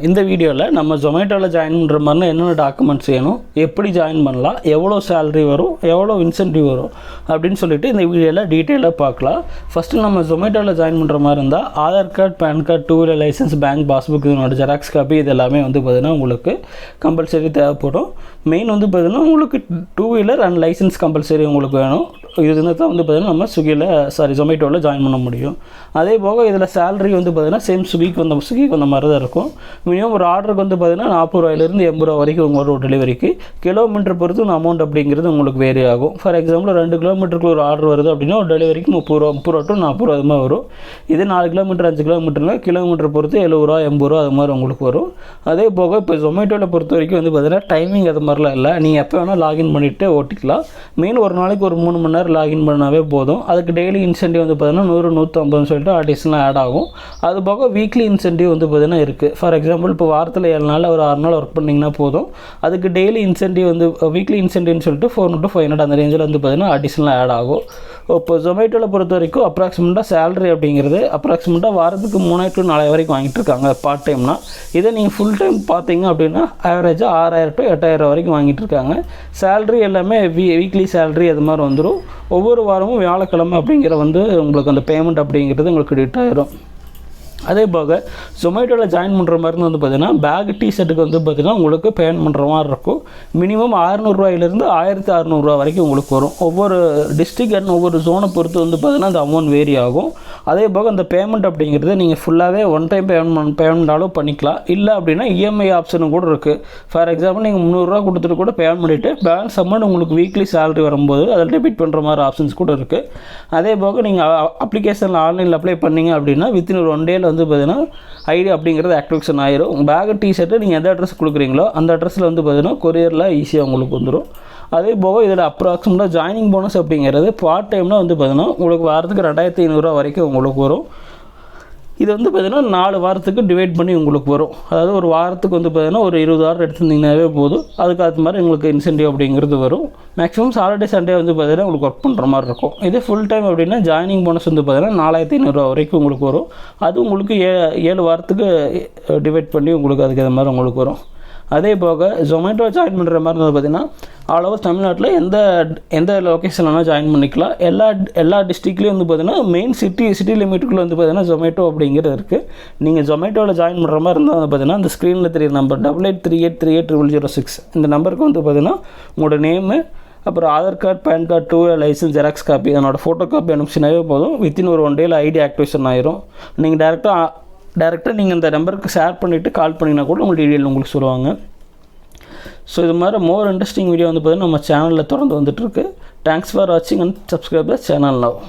இந்த வீடியோவில் நம்ம ஜொமேட்டோவில் ஜாயின் பண்ணுற மாதிரினா என்னென்ன டாக்குமெண்ட்ஸ் வேணும், எப்படி ஜாயின் பண்ணலாம், எவ்வளோ சேலரி வரும், எவ்வளோ இன்சென்டிவ் வரும் அப்படின்னு சொல்லிட்டு இந்த வீடியோவில் டீட்டெயிலாக பார்க்கலாம். ஃபஸ்ட்டு நம்ம ஜொமேட்டோவில் ஜாயின் பண்ணுற மாதிரி இருந்தால் Aadhaar card, pan card, 2 wheeler licence, bank passbook, இதனோட ஜெராக்ஸ் காப்பி இது எல்லாமே பார்த்திங்கன்னா உங்களுக்கு கம்பல்சரி தேவைப்படும். மெயின் பார்த்திங்கன்னா உங்களுக்கு 2 வீலர் அண்ட் லைசன்ஸ் கம்பல்சரி உங்களுக்கு வேணும். இது இருந்தால் தான் பார்த்திங்கன்னா நம்ம ஜொமேட்டோவில் ஜாயின் பண்ண முடியும். அதே போக இதில் சேலரி பார்த்திங்கன்னா சேம் ஸ்விக்கிக்கு வந்த மாதிரி தான் இருக்கும். மினிமம் ஒரு ஆர்டருக்கு பார்த்திங்கன்னா 40 ரூபாயிலிருந்து 80 ரூபா வரைக்கும் உங்களோட டெலிவரிக்கு. கிலோமீட்டர் பொறுத்து அமௌண்ட் அப்படிங்கிறது உங்களுக்கு வேரி ஆகும். ஃபார் எக்ஸாம்பிள் 2 கிலோமீட்டருக்கு ஒரு ஆர்டர் வருது அப்படின்னா ஒரு டெலிவரிக்கு 30 ரூபா டு 40 ரூபா அது மாதிரி வரும். இது 4 கிலோமீட்டர் 5 கிலோமீட்டர்னா கிலோமீட்டர் பொறுத்து 70 ரூபா 80 ரூபா அது மாதிரி உங்களுக்கு வரும். அதே போக இப்போ ஜொமேட்டோவில் பொறுத்த வரைக்கும் பார்த்திங்கன்னா டைமிங் அது மாதிரிலாம் இல்லை. நீங்கள் எப்போ வேணால் லாகின் பண்ணிவிட்டு ஓட்டிக்கலாம். மெயின் ஒரு நாளைக்கு ஒரு 3 மணி நேரம் லாகின் பண்ணாவே போதும். அதுக்கு டெய்லி இன்சென்டிவ் பார்த்திங்கன்னா 100, 150 சொல்லிட்டு ஆர்டிஸ்லாம் ஆட் ஆகும். அது போக வீக்லி இன்சென்டிவ் பார்த்திங்கன்னா இருக்குது. ஃபார் எக்ஸாம்பிள் இப்போ வாரத்தில் 7 நாள் ஒரு 6 நாள் ஒர்க் பண்ணிங்கன்னா போதும். அதுக்கு டெய்லி இன்சென்டிவ் வீக்லி இன்சென்டிவ்னு சொல்லிட்டு 400 to 500 அந்த ரேஞ்சில் பார்த்திங்கன்னா அடிஷ்னலாக ஆட் ஆகும். இப்போ ஜொமேட்டோவில் பொறுத்த வரைக்கும் அப்ராக்சிமேட்டாக சேலரி அப்படிங்கிறது அப்ராக்சிமேட்டாக வாரத்துக்கு 3 to 4 வரைக்கும் வாங்கிட்டு இருக்காங்க பார்ட் டைம்னா. இதை நீங்கள் ஃபுல் டைம் பார்த்தீங்க அப்படின்னா ஆவரேஜாக 6000 to 8000 வரைக்கும் வாங்கிட்டு இருக்காங்க. சேலரி எல்லாமே வீக்லி சேலரி அது மாதிரி வந்துடும். ஒவ்வொரு வாரமும் வியாழக்கிழமை அப்படிங்கிற உங்களுக்கு அந்த பேமெண்ட் அப்படிங்கிறது உங்களுக்கு கிரெடிட் ஆயிரும். அதே போக ஜொமேட்டோவில் ஜாயின் பண்ணுற மாதிரி பார்த்திங்கன்னா பேக் டிஷர்ட்டுக்கு பார்த்திங்கன்னா உங்களுக்கு பேமெண்ட் பண்ணுற மாதிரி இருக்கும். மினிமம் 600 ரூபாயிலிருந்து 1600 ரூபா வரைக்கும் உங்களுக்கு வரும். ஒவ்வொரு டிஸ்ட்ரிக்ட் அண்ட் ஒவ்வொரு ஜோனை பொறுத்து பார்த்திங்கன்னா அந்த அமௌண்ட் வேரி ஆகும். அதே போக அந்த பேமெண்ட் அப்படிங்கிறது நீங்கள் ஃபுல்லாகவே ஒன் டைம் பேமெண்ட்டாலும் பண்ணிக்கலாம். இல்லை அப்படின்னா இஎம்ஐ ஆப்ஷனும் கூட இருக்குது. ஃபார் எக்ஸாம்பிள் நீங்கள் 300 ரூபா கொடுத்துட்டு கூட பேமெண்ட் பண்ணிவிட்டு பேலன்ஸ் அமௌண்ட் உங்களுக்கு வீக்லி சேலரி வரும்போது அதில் டெபிட் பண்ணுற மாதிரி ஆப்ஷன்ஸ் கூட இருக்குது. அதே போக நீங்கள் அப்ளிகேஷனில் ஆன்லைனில் அப்ளை பண்ணிங்க அப்படின்னா வித்தின் ஒரு 1 டேயில் பார்த்திங்கன்னா ஐடி அப்படிங்கிறது ஆக்டிவேஷன் ஆயிரும். உங்கள் பேக் டிஷர்ட்டு நீங்கள் எந்த அட்ரஸ் கொடுக்குறீங்களோ அந்த அட்ரஸில் பார்த்திங்கன்னா கொரியரில் ஈஸியாக உங்களுக்கு வந்துடும். அதே போக இதில் அப்ராக்சிமேட்டாக ஜாயினிங் போனஸ் அப்படிங்கிறது பார்ட் டைம்னா பார்த்திங்கன்னா உங்களுக்கு வாரத்துக்கு 2500 ரூபா வரைக்கும் உங்களுக்கு வரும். இது பார்த்திங்கன்னா 4 வாரத்துக்கு டிவைட் பண்ணி உங்களுக்கு வரும். அதாவது ஒரு வாரத்துக்கு பார்த்திங்கன்னா ஒரு 20 ஆர்டர் எடுத்துருந்தீங்கன்னாவே போதும். அதுக்கு மாதிரி உங்களுக்கு இன்சென்டிவ் அப்படிங்கிறது வரும். மேக்ஸிமம் சாட்டர்டே சண்டே பார்த்திங்கன்னா உங்களுக்கு ஒர்க் பண்ணுற மாதிரி இருக்கும். இதே ஃபுல் டைம் அப்படின்னா ஜாயினிங் போனஸ் பார்த்திங்கன்னா 4500 ரூபா வரைக்கும் உங்களுக்கு வரும். அது உங்களுக்கு 7 வாரத்துக்கு டிவைட் பண்ணி உங்களுக்கு அதுக்கு மாதிரி உங்களுக்கு வரும். அதே போக ஜொமேட்டோ ஜாயின் பண்ணுற மாதிரி பார்த்திங்கன்னா ஆல் ஓவர் தமிழ்நாட்டில் எந்த லொக்கேஷன்லாம் ஜாயின் பண்ணிக்கலாம். எல்லா டிஸ்ட்ரிக்ட்லேயும் பார்த்திங்கன்னா மெயின் சிட்டி லிமிட்டுக்குள்ளே பார்த்திங்கன்னா ஜொமேட்டோ அப்படிங்கிறது இருக்குது. நீங்கள் ஜொமேட்டோவில் ஜாயின் பண்ணுற மாதிரி இருந்தால் பார்த்திங்கன்னா அந்த ஸ்க்ரீனில் தெரியுற நம்பர் 8838380006 இந்த நம்பருக்கு பார்த்திங்கன்னா உங்களோட நேமு, அப்புறம் Aadhaar card, pan card, 2 wheeler licence, xerox copy அதனோட ஃபோட்டோ காப்பி அனுப்பிச்சினாவே போதும். வித்தின் ஒரு 1 டேயில் ஐடி ஆக்டிவேஷன் ஆயிரும். நீங்கள் டேரெக்டாக நீங்கள் இந்த நம்பருக்கு ஷேர் பண்ணிவிட்டு கால் பண்ணிங்கன்னா கூட உங்களுக்கு டீட்டெயில் உங்களுக்கு சொல்லுவாங்க. ஸோ இது மாதிரி மோர் இன்ட்ரெஸ்டிங் வீடியோ பார்த்திங்கன்னா நம்ம சேனலில் தொடர்ந்து வந்துட்டுருக்கு. தேங்க்ஸ் ஃபார் வாட்சிங் and subscribe the channel now.